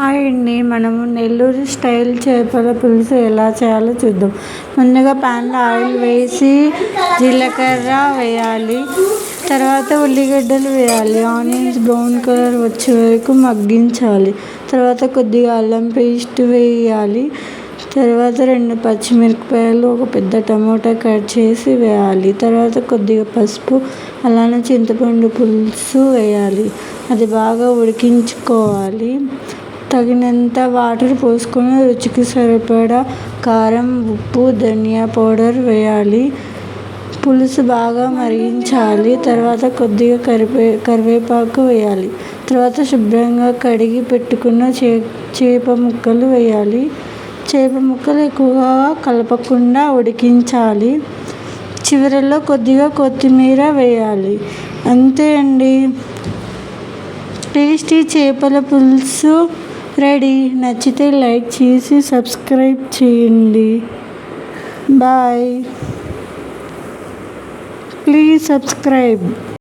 Hi అండి, మనము Nellore style చేపల పులుసు ఎలా చేయాలో చూద్దాం. ముందుగా ప్యాన్లో ఆయిల్ వేసి జీలకర్ర వేయాలి. తర్వాత ఉల్లిగడ్డలు వేయాలి. ఆనియన్స్ బ్రౌన్ కలర్ వచ్చే వరకు మగ్గించాలి. తర్వాత కొద్దిగా అల్లం పేస్ట్ వేయాలి. తర్వాత 2 పచ్చిమిరపకాయలు, ఒక పెద్ద టమోటా కట్ చేసి వేయాలి. తర్వాత కొద్దిగా పసుపు, అలానే చింతపండు పులుసు వేయాలి. అది బాగా ఉడికించుకోవాలి. తగినంత వాటర్ పోసుకొని రుచికి సరిపడా కారం, ఉప్పు, ధనియా పౌడర్ వేయాలి. పులుసు బాగా మరిగించాలి. తర్వాత కొద్దిగా కరివేపాకు వేయాలి. తర్వాత శుభ్రంగా కడిగి పెట్టుకున్న చేప ముక్కలు వేయాలి. చేప ముక్కలు ఎక్కువగా కలపకుండా ఉడికించాలి. చివరిలో కొద్దిగా కొత్తిమీర వేయాలి. అంతే అండి, టేస్టీ చేపల పులుసు రెడీ. నచ్చితే లైక్ చేసి సబ్స్క్రైబ్ చేయండి. Bye, please subscribe.